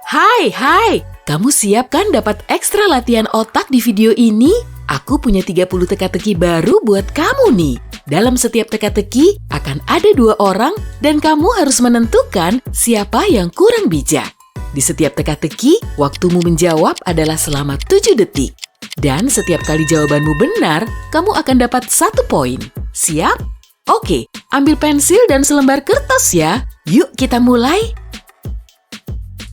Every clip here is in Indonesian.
Hai, kamu siap kan dapat ekstra latihan otak di video ini? Aku punya 30 teka-teki baru buat kamu nih. Dalam setiap teka-teki akan ada 2 orang dan kamu harus menentukan siapa yang kurang bijak. Di setiap teka-teki, waktumu menjawab adalah selama 7 detik. Dan setiap kali jawabanmu benar, kamu akan dapat 1 poin. Siap? Oke, ambil pensil dan selembar kertas ya. Yuk kita mulai.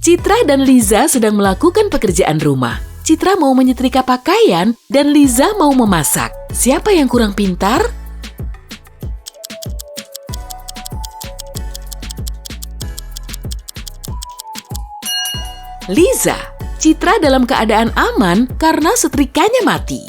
Citra dan Liza sedang melakukan pekerjaan rumah. Citra mau menyetrika pakaian dan Liza mau memasak. Siapa yang kurang pintar? Liza. Citra dalam keadaan aman karena setrikanya mati.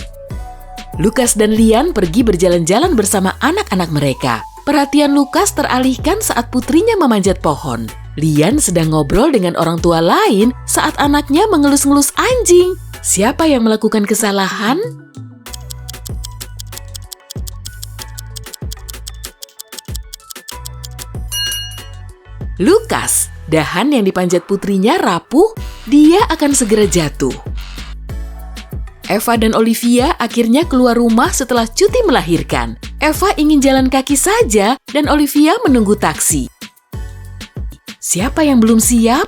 Lukas dan Lian pergi berjalan-jalan bersama anak-anak mereka. Perhatian Lukas teralihkan saat putrinya memanjat pohon. Lian sedang ngobrol dengan orang tua lain saat anaknya mengelus-ngelus anjing. Siapa yang melakukan kesalahan? Lukas. Dahan yang dipanjat putrinya rapuh, dia akan segera jatuh. Eva dan Olivia akhirnya keluar rumah setelah cuti melahirkan. Eva ingin jalan kaki saja dan Olivia menunggu taksi. Siapa yang belum siap?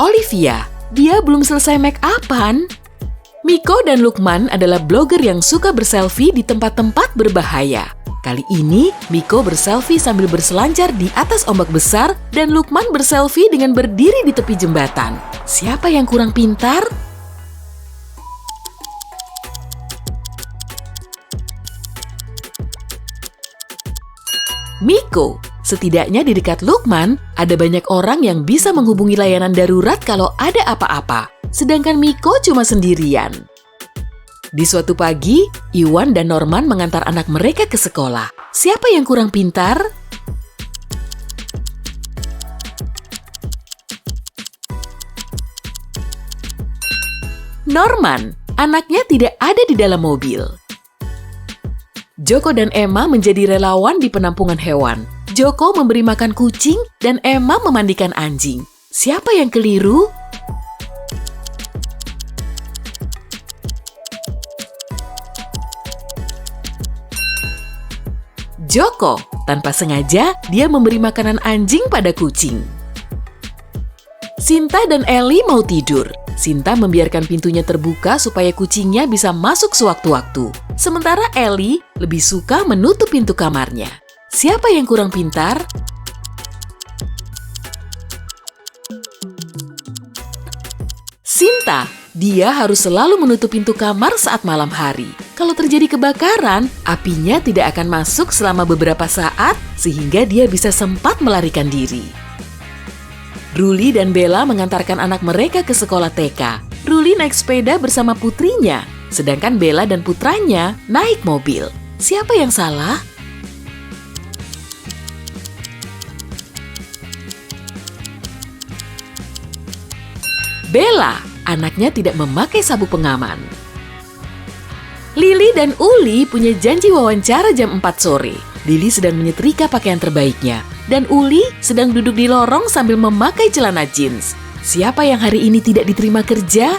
Olivia, dia belum selesai make-upan. Miko dan Lukman adalah blogger yang suka berselfie di tempat-tempat berbahaya. Kali ini, Miko berselfie sambil berselancar di atas ombak besar dan Lukman berselfie dengan berdiri di tepi jembatan. Siapa yang kurang pintar? Miko. Setidaknya di dekat Lukman, ada banyak orang yang bisa menghubungi layanan darurat kalau ada apa-apa. Sedangkan Miko cuma sendirian. Di suatu pagi, Iwan dan Norman mengantar anak mereka ke sekolah. Siapa yang kurang pintar? Norman. Anaknya tidak ada di dalam mobil. Joko dan Emma menjadi relawan di penampungan hewan. Joko memberi makan kucing dan Emma memandikan anjing. Siapa yang keliru? Joko. Tanpa sengaja, dia memberi makanan anjing pada kucing. Sinta dan Ellie mau tidur. Sinta membiarkan pintunya terbuka supaya kucingnya bisa masuk sewaktu-waktu. Sementara Ellie lebih suka menutup pintu kamarnya. Siapa yang kurang pintar? Sinta. Dia harus selalu menutup pintu kamar saat malam hari. Kalau terjadi kebakaran, apinya tidak akan masuk selama beberapa saat sehingga dia bisa sempat melarikan diri. Ruli dan Bella mengantarkan anak mereka ke sekolah TK. Ruli naik sepeda bersama putrinya, sedangkan Bella dan putranya naik mobil. Siapa yang salah? Bella. Anaknya tidak memakai sabuk pengaman. Lily dan Uli punya janji wawancara jam 4 sore. Lily sedang menyetrika pakaian terbaiknya. Dan Uli sedang duduk di lorong sambil memakai celana jeans. Siapa yang hari ini tidak diterima kerja?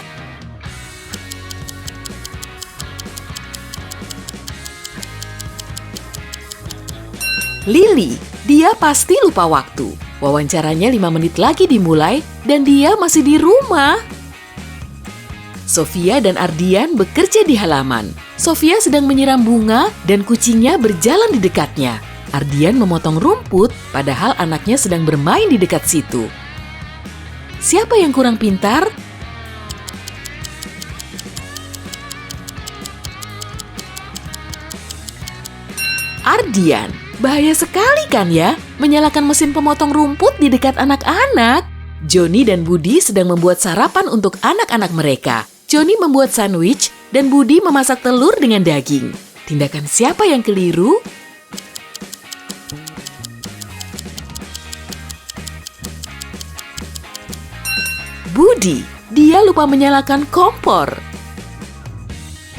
Lily. Dia pasti lupa waktu. Wawancaranya 5 menit lagi dimulai dan dia masih di rumah. Sofia dan Ardian bekerja di halaman. Sofia sedang menyiram bunga dan kucingnya berjalan di dekatnya. Ardian memotong rumput, padahal anaknya sedang bermain di dekat situ. Siapa yang kurang pintar? Ardian. Bahaya sekali kan ya, menyalakan mesin pemotong rumput di dekat anak-anak. Joni dan Budi sedang membuat sarapan untuk anak-anak mereka. Joni membuat sandwich dan Budi memasak telur dengan daging. Tindakan siapa yang keliru? Budi. Dia lupa menyalakan kompor.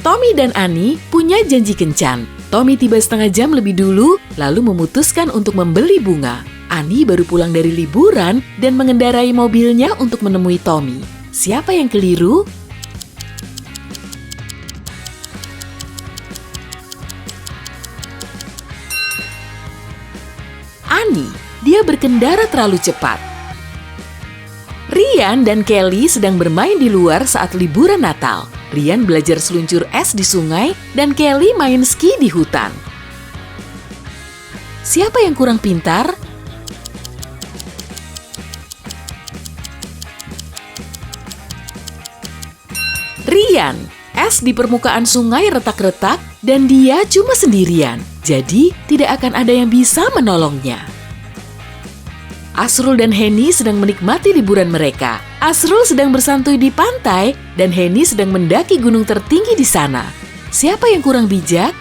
Tommy dan Ani punya janji kencan. Tommy tiba setengah jam lebih dulu, lalu memutuskan untuk membeli bunga. Annie baru pulang dari liburan dan mengendarai mobilnya untuk menemui Tommy. Siapa yang keliru? Annie, dia berkendara terlalu cepat. Ryan dan Kelly sedang bermain di luar saat liburan Natal. Ryan belajar seluncur es di sungai dan Kelly main ski di hutan. Siapa yang kurang pintar? Ryan, es di permukaan sungai retak-retak dan dia cuma sendirian. Jadi, tidak akan ada yang bisa menolongnya. Asrul dan Henny sedang menikmati liburan mereka. Asrul sedang bersantui di pantai dan Henny sedang mendaki gunung tertinggi di sana. Siapa yang kurang bijak?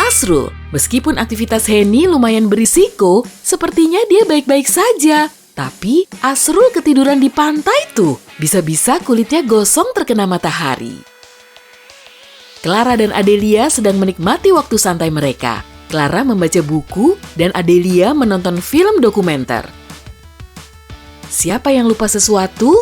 Asrul, meskipun aktivitas Henny lumayan berisiko, sepertinya dia baik-baik saja. Tapi Asrul ketiduran di pantai tuh. Bisa-bisa kulitnya gosong terkena matahari. Clara dan Adelia sedang menikmati waktu santai mereka. Clara membaca buku dan Adelia menonton film dokumenter. Siapa yang lupa sesuatu?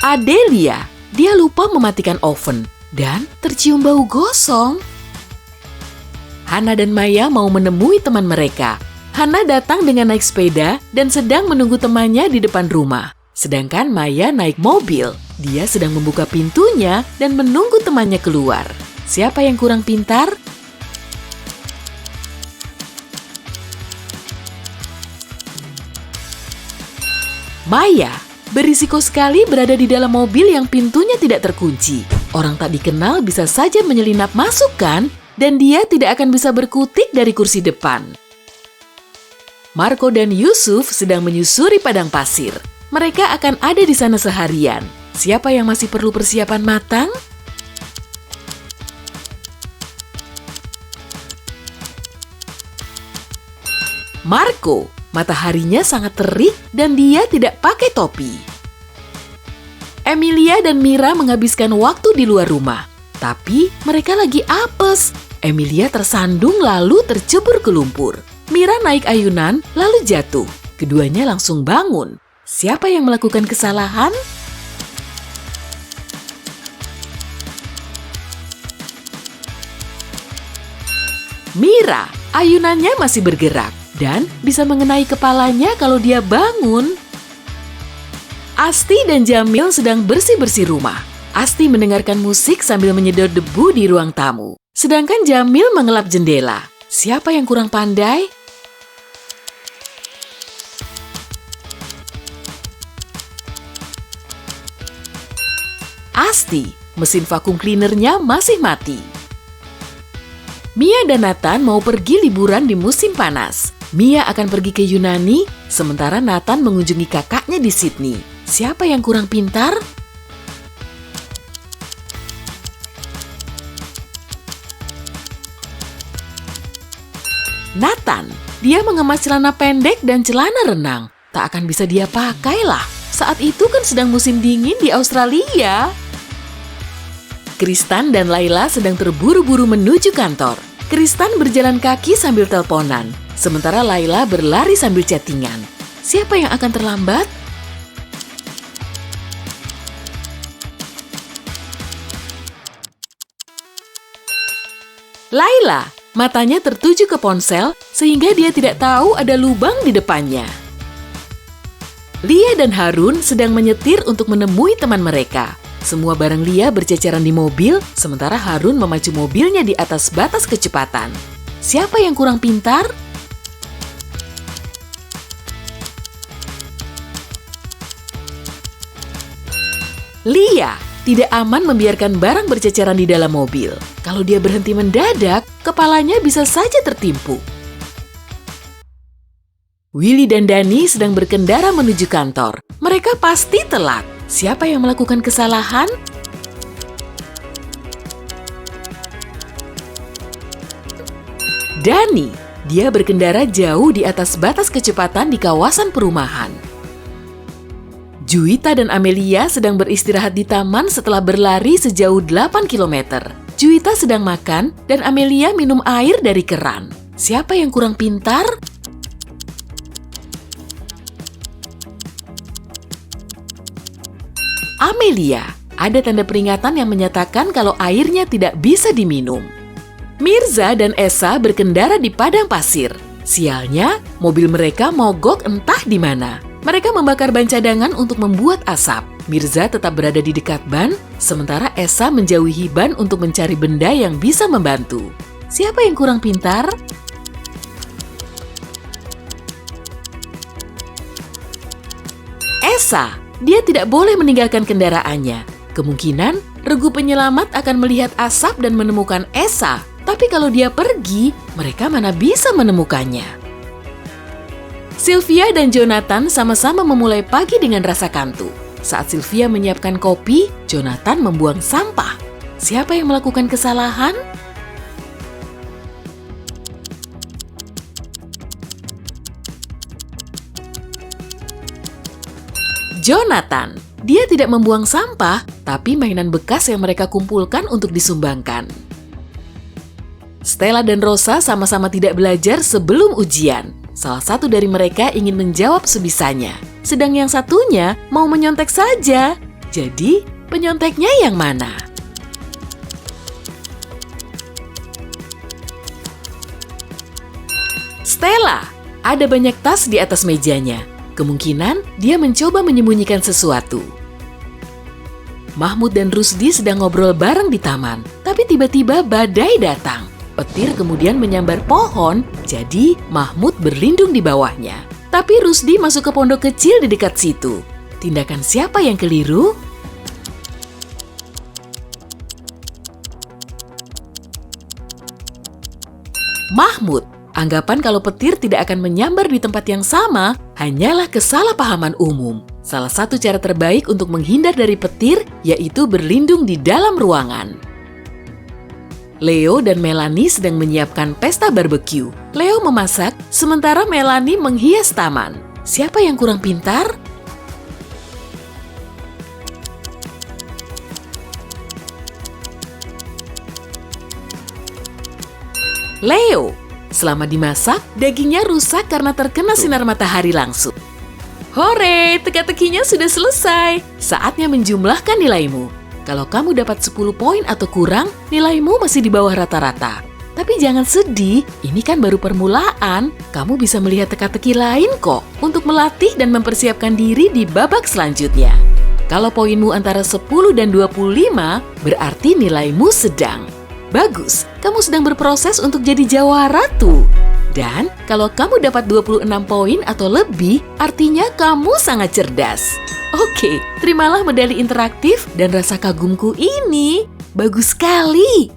Adelia, dia lupa mematikan oven dan tercium bau gosong. Hana dan Maya mau menemui teman mereka. Hana datang dengan naik sepeda dan sedang menunggu temannya di depan rumah. Sedangkan Maya naik mobil. Dia sedang membuka pintunya dan menunggu temannya keluar. Siapa yang kurang pintar? Maya berisiko sekali berada di dalam mobil yang pintunya tidak terkunci. Orang tak dikenal bisa saja menyelinap masuk kan? Dan dia tidak akan bisa berkutik dari kursi depan. Marco dan Yusuf sedang menyusuri padang pasir. Mereka akan ada di sana seharian. Siapa yang masih perlu persiapan matang? Marco, mataharinya sangat terik dan dia tidak pakai topi. Emilia dan Mira menghabiskan waktu di luar rumah. Tapi mereka lagi apes. Emilia tersandung lalu tercebur ke lumpur. Mira naik ayunan lalu jatuh. Keduanya langsung bangun. Siapa yang melakukan kesalahan? Mira, ayunannya masih bergerak dan bisa mengenai kepalanya kalau dia bangun. Asti dan Jamil sedang bersih-bersih rumah. Asti mendengarkan musik sambil menyedot debu di ruang tamu. Sedangkan Jamil mengelap jendela. Siapa yang kurang pandai? Asti, mesin vakum cleanernya masih mati. Mia dan Nathan mau pergi liburan di musim panas. Mia akan pergi ke Yunani, sementara Nathan mengunjungi kakaknya di Sydney. Siapa yang kurang pintar? Nathan, dia mengemas celana pendek dan celana renang. Tak akan bisa dia pakai lah. Saat itu kan sedang musim dingin di Australia. Kristan dan Laila sedang terburu-buru menuju kantor. Kristan berjalan kaki sambil teleponan, sementara Laila berlari sambil chattingan. Siapa yang akan terlambat? Laila, matanya tertuju ke ponsel sehingga dia tidak tahu ada lubang di depannya. Lia dan Harun sedang menyetir untuk menemui teman mereka. Semua barang Lia berceceran di mobil, sementara Harun memacu mobilnya di atas batas kecepatan. Siapa yang kurang pintar? Lia tidak aman membiarkan barang berceceran di dalam mobil. Kalau dia berhenti mendadak, kepalanya bisa saja tertimpu. Willy dan Dani sedang berkendara menuju kantor. Mereka pasti telat. Siapa yang melakukan kesalahan? Dani. Dia berkendara jauh di atas batas kecepatan di kawasan perumahan. Juwita dan Amelia sedang beristirahat di taman setelah berlari sejauh 8 km. Juwita sedang makan dan Amelia minum air dari keran. Siapa yang kurang pintar? Amelia. Ada tanda peringatan yang menyatakan kalau airnya tidak bisa diminum. Mirza dan Esa berkendara di padang pasir. Sialnya, mobil mereka mogok entah di mana. Mereka membakar ban cadangan untuk membuat asap. Mirza tetap berada di dekat ban, sementara Esa menjauhi ban untuk mencari benda yang bisa membantu. Siapa yang kurang pintar? Esa. Dia tidak boleh meninggalkan kendaraannya. Kemungkinan, regu penyelamat akan melihat asap dan menemukan Esa. Tapi kalau dia pergi, mereka mana bisa menemukannya. Sylvia dan Jonathan sama-sama memulai pagi dengan rasa kantuk. Saat Sylvia menyiapkan kopi, Jonathan membuang sampah. Siapa yang melakukan kesalahan? Jonathan. Dia tidak membuang sampah, tapi mainan bekas yang mereka kumpulkan untuk disumbangkan. Stella dan Rosa sama-sama tidak belajar sebelum ujian. Salah satu dari mereka ingin menjawab sebisanya, sedang yang satunya mau menyontek saja. Jadi, penyonteknya yang mana? Stella, ada banyak tas di atas mejanya. Kemungkinan dia mencoba menyembunyikan sesuatu. Mahmud dan Rusdi sedang ngobrol bareng di taman, tapi tiba-tiba badai datang. Petir kemudian menyambar pohon, jadi Mahmud berlindung di bawahnya. Tapi Rusdi masuk ke pondok kecil di dekat situ. Tindakan siapa yang keliru? Mahmud. Anggapan kalau petir tidak akan menyambar di tempat yang sama hanyalah kesalahpahaman umum. Salah satu cara terbaik untuk menghindar dari petir yaitu berlindung di dalam ruangan. Leo dan Melanie sedang menyiapkan pesta barbeque. Leo memasak, sementara Melanie menghias taman. Siapa yang kurang pintar? Leo. Selama dimasak, dagingnya rusak karena terkena sinar matahari langsung. Hore, teka-tekinya sudah selesai. Saatnya menjumlahkan nilaimu. Kalau kamu dapat 10 poin atau kurang, nilaimu masih di bawah rata-rata. Tapi jangan sedih, ini kan baru permulaan. Kamu bisa melihat teka-teki lain kok untuk melatih dan mempersiapkan diri di babak selanjutnya. Kalau poinmu antara 10 dan 25, berarti nilaimu sedang. Bagus, kamu sedang berproses untuk jadi jawara tuh. Dan kalau kamu dapat 26 poin atau lebih, artinya kamu sangat cerdas. Oke, terimalah medali interaktif dan rasa kagumku ini. Bagus sekali.